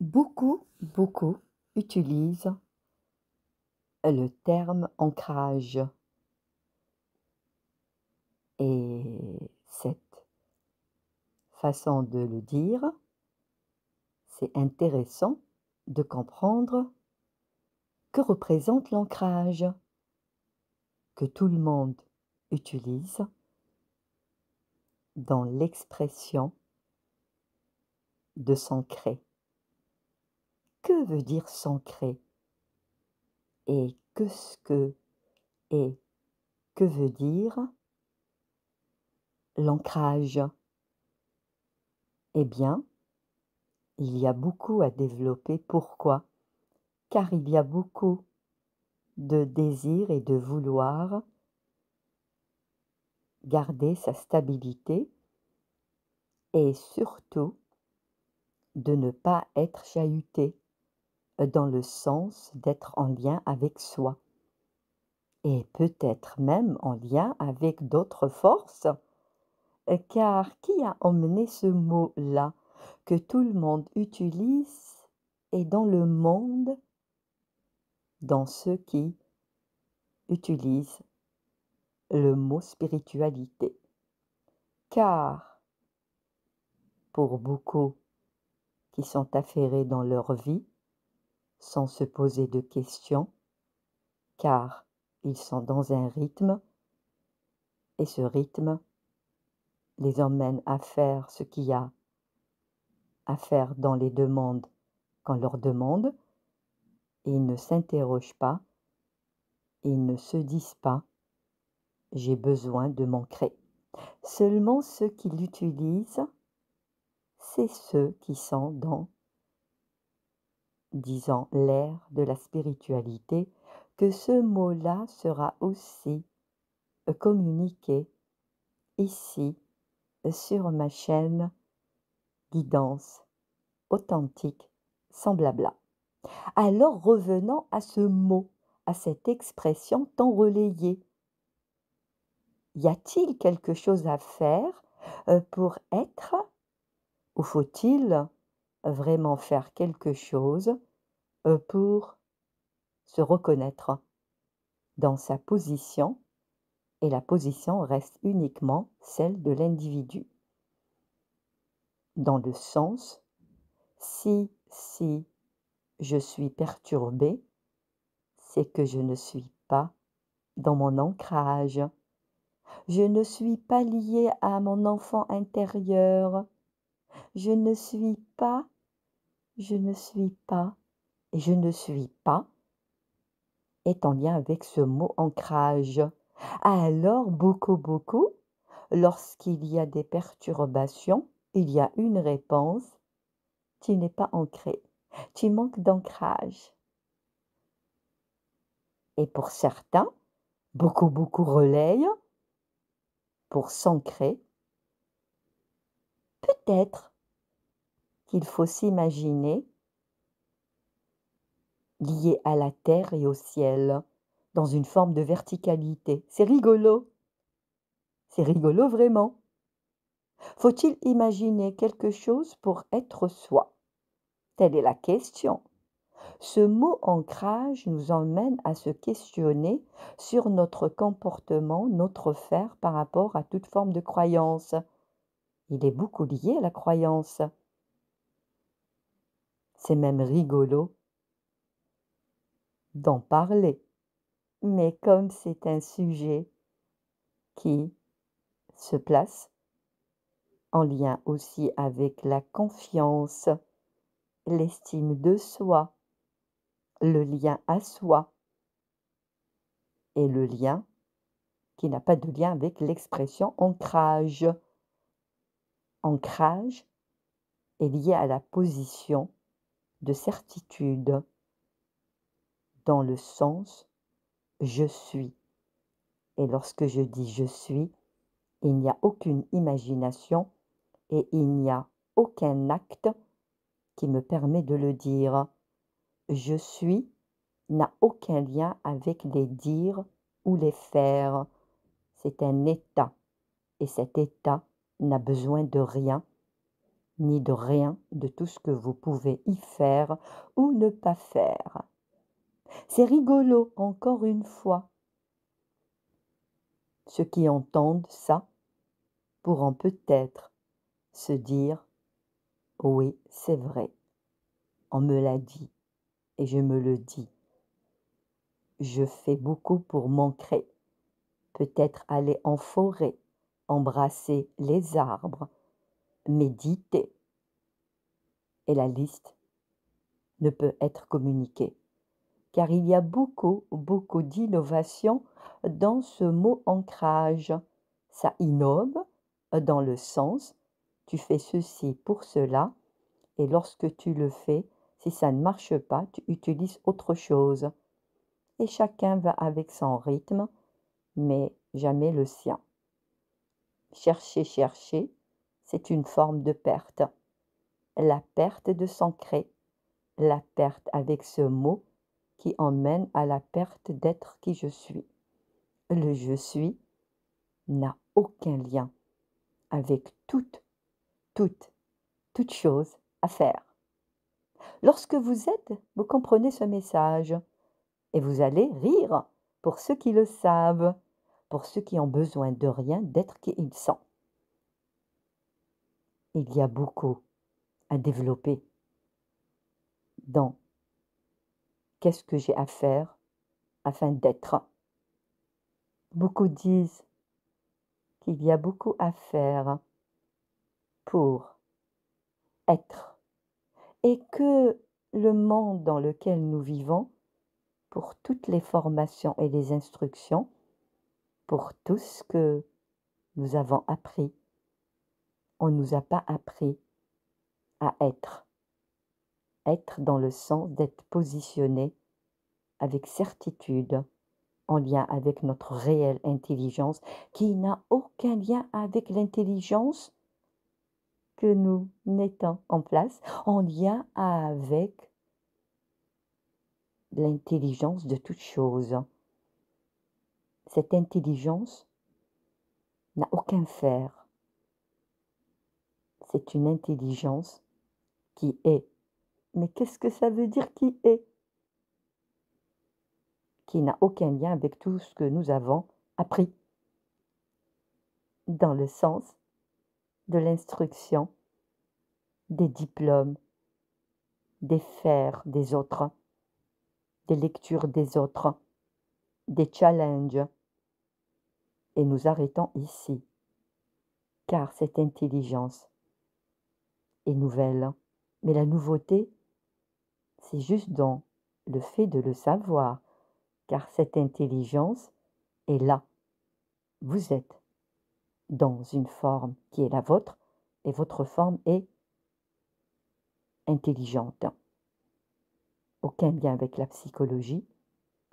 Beaucoup utilisent le terme ancrage et cette façon de le dire, c'est intéressant de comprendre que représente l'ancrage que tout le monde utilise dans l'expression de s'ancrer. Que veut dire s'ancrer? Et et que veut dire l'ancrage? Eh bien, il y a beaucoup à développer. Pourquoi? Car il y a beaucoup de désir et de vouloir garder sa stabilité et surtout de ne pas être chahuté, dans le sens d'être en lien avec soi et peut-être même en lien avec d'autres forces, car qui a emmené ce mot-là que tout le monde utilise et dans le monde, dans ceux qui utilisent le mot spiritualité? Car pour beaucoup qui sont affairés dans leur vie sans se poser de questions, car ils sont dans un rythme et ce rythme les emmène à faire ce qu'il y a à faire dans les demandes qu'on leur demande et ils ne s'interrogent pas, ils ne se disent pas j'ai besoin de m'ancrer. Seulement ceux qui l'utilisent, c'est ceux qui sont dans, disons, l'ère de la spiritualité, que ce mot-là sera aussi communiqué ici sur ma chaîne Guidance authentique sans blabla. Alors revenons à ce mot, à cette expression tant relayée. Y a-t-il quelque chose à faire pour être, ou faut-il vraiment faire quelque chose pour se reconnaître dans sa position, et la position reste uniquement celle de l'individu. Dans le sens, si je suis perturbée, c'est que je ne suis pas dans mon ancrage. Je ne suis pas liée à mon enfant intérieur. Je ne suis pas, je ne suis pas, et je ne suis pas est en lien avec ce mot ancrage. Alors, beaucoup, lorsqu'il y a des perturbations, il y a une réponse, tu n'es pas ancré, tu manques d'ancrage. Et pour certains, beaucoup relayent pour s'ancrer. Peut-être qu'il faut s'imaginer lié à la terre et au ciel, dans une forme de verticalité. C'est rigolo vraiment. Faut-il imaginer quelque chose pour être soi? Telle est la question. Ce mot ancrage nous emmène à se questionner sur notre comportement, notre faire par rapport à toute forme de croyance. Il est beaucoup lié à la croyance. C'est même rigolo d'en parler. Mais comme c'est un sujet qui se place en lien aussi avec la confiance, l'estime de soi, le lien à soi et le lien qui n'a pas de lien avec l'expression ancrage. Ancrage est lié à la position de certitude dans le sens je suis. Et lorsque je dis je suis, il n'y a aucune imagination et il n'y a aucun acte qui me permet de le dire. Je suis n'a aucun lien avec les dire ou les faire. C'est un état et cet état n'a besoin de rien ni de rien de tout ce que vous pouvez y faire ou ne pas faire. C'est rigolo, encore une fois. Ceux qui entendent ça pourront peut-être se dire: «Oui, c'est vrai, on me l'a dit et je me le dis. Je fais beaucoup pour m'ancrer, peut-être aller en forêt, embrasser les arbres, méditer» et la liste ne peut être communiquée. Car il y a beaucoup, beaucoup d'innovation dans ce mot ancrage. Ça innove dans le sens, tu fais ceci pour cela, et lorsque tu le fais, si ça ne marche pas, tu utilises autre chose. Et chacun va avec son rythme, mais jamais le sien. Chercher, chercher, c'est une forme de perte. La perte de s'ancrer, la perte avec ce mot qui emmène à la perte d'être qui je suis. Le je suis n'a aucun lien avec toute chose à faire. Lorsque vous êtes, vous comprenez ce message et vous allez rire pour ceux qui le savent, pour ceux qui ont besoin de rien d'être qui ils sont. Il y a beaucoup à développer dans qu'est-ce que j'ai à faire afin d'être. Beaucoup disent qu'il y a beaucoup à faire pour être et que le monde dans lequel nous vivons, pour toutes les formations et les instructions, pour tout ce que nous avons appris, on ne nous a pas appris à être. Être dans le sens d'être positionné avec certitude, en lien avec notre réelle intelligence, qui n'a aucun lien avec l'intelligence que nous mettons en place, en lien avec l'intelligence de toute chose. Cette intelligence n'a aucun faire. C'est une intelligence qui est. Mais qu'est-ce que ça veut dire qui est? Qui n'a aucun lien avec tout ce que nous avons appris, dans le sens de l'instruction, des diplômes, des faire des autres, des lectures des autres, des challenges. Et nous arrêtons ici, car cette intelligence est nouvelle. Mais la nouveauté, c'est juste dans le fait de le savoir, car cette intelligence est là. Vous êtes dans une forme qui est la vôtre, et votre forme est intelligente. Aucun lien avec la psychologie,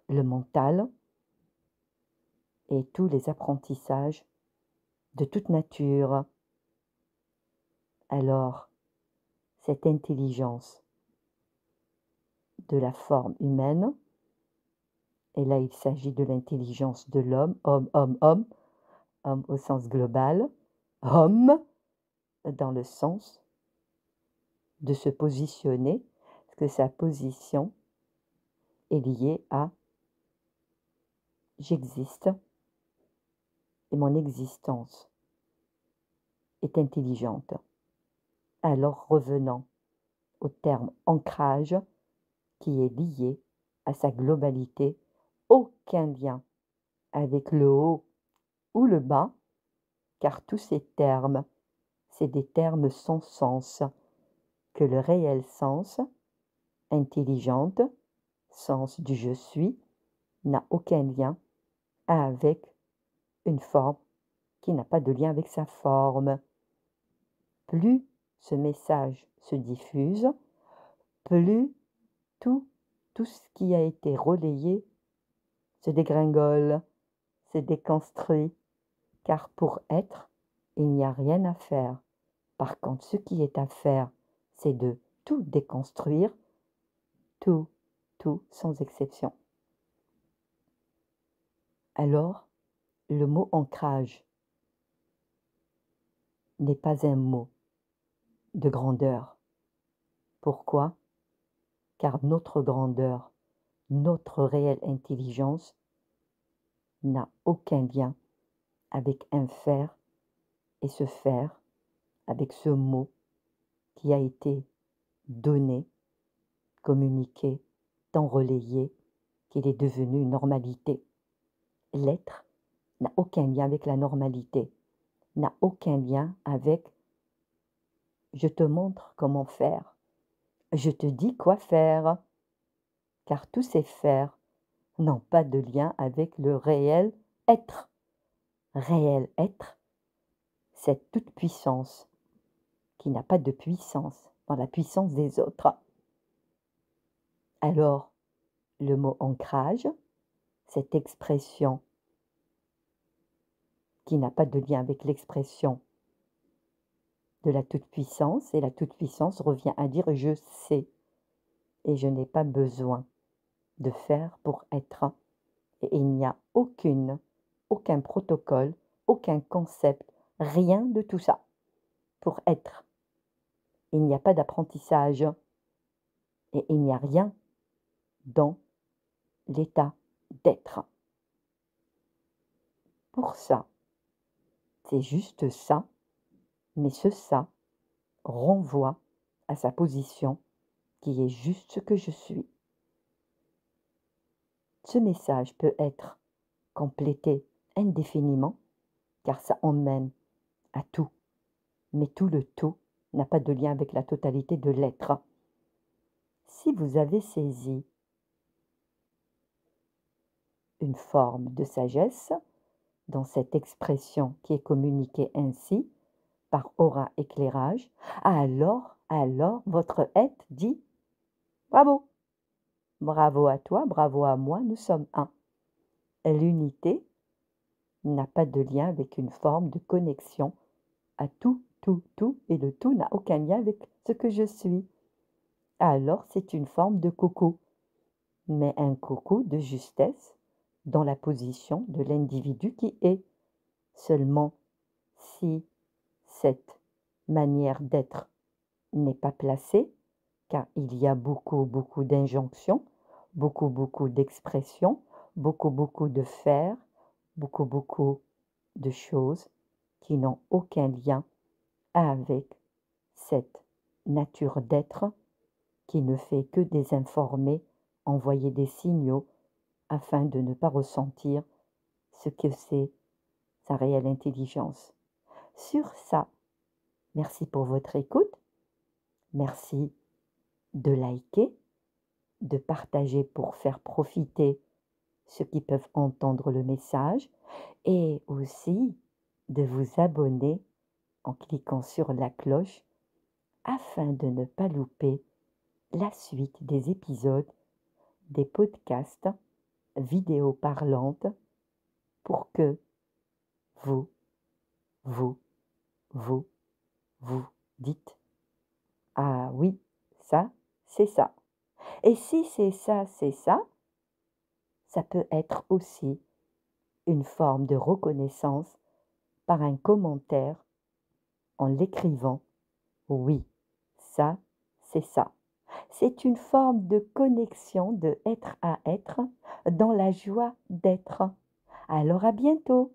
le mental et tous les apprentissages de toute nature. Alors, cette intelligence de la forme humaine, et là il s'agit de l'intelligence de l'homme, homme au sens global, homme dans le sens de se positionner, parce que sa position est liée à j'existe et mon existence est intelligente. Alors revenons au terme ancrage qui est lié à sa globalité, aucun lien avec le haut ou le bas, car tous ces termes, c'est des termes sans sens, que le réel sens, intelligente, sens du je suis, n'a aucun lien avec une forme qui n'a pas de lien avec sa forme. Plus ce message se diffuse, plus tout ce qui a été relayé se dégringole, se déconstruit, car pour être, il n'y a rien à faire. Par contre, ce qui est à faire, c'est de tout déconstruire, tout, sans exception. Alors, le mot ancrage n'est pas un mot, de grandeur. Pourquoi? Car notre grandeur, notre réelle intelligence n'a aucun lien avec un faire et ce faire, avec ce mot qui a été donné, communiqué, tant relayé qu'il est devenu une normalité. L'être n'a aucun lien avec la normalité, n'a aucun lien avec je te montre comment faire, je te dis quoi faire, car tous ces faire n'ont pas de lien avec le réel être. Réel être, cette toute puissance qui n'a pas de puissance dans la puissance des autres. Alors, le mot ancrage, cette expression qui n'a pas de lien avec l'expression de la toute-puissance, et la toute-puissance revient à dire je sais, et je n'ai pas besoin de faire pour être. Et il n'y a aucun protocole, aucun concept, rien de tout ça pour être. Il n'y a pas d'apprentissage et il n'y a rien dans l'état d'être. Pour ça, c'est juste ça, mais ce ça renvoie à sa position qui est juste ce que je suis. Ce message peut être complété indéfiniment car ça emmène à tout, mais tout le tout n'a pas de lien avec la totalité de l'être. Si vous avez saisi une forme de sagesse dans cette expression qui est communiquée ainsi, par aura éclairage, alors votre être dit bravo, bravo à toi, bravo à moi, nous sommes un. L'unité n'a pas de lien avec une forme de connexion à tout, et le tout n'a aucun lien avec ce que je suis. Alors c'est une forme de coucou, mais un coucou de justesse dans la position de l'individu qui est. Seulement, si cette manière d'être n'est pas placée, car il y a beaucoup d'injonctions, beaucoup d'expressions, beaucoup de faire, beaucoup de choses qui n'ont aucun lien avec cette nature d'être qui ne fait que désinformer, envoyer des signaux afin de ne pas ressentir ce que c'est sa réelle intelligence. Sur ça, merci pour votre écoute, merci de liker, de partager pour faire profiter ceux qui peuvent entendre le message et aussi de vous abonner en cliquant sur la cloche afin de ne pas louper la suite des épisodes des podcasts vidéos parlantes pour que vous, vous, vous, vous dites ah oui, ça, c'est ça. Et si c'est ça, ça peut être aussi une forme de reconnaissance par un commentaire en l'écrivant. Oui, ça, c'est ça. C'est une forme de connexion de être à être dans la joie d'être. Alors à bientôt.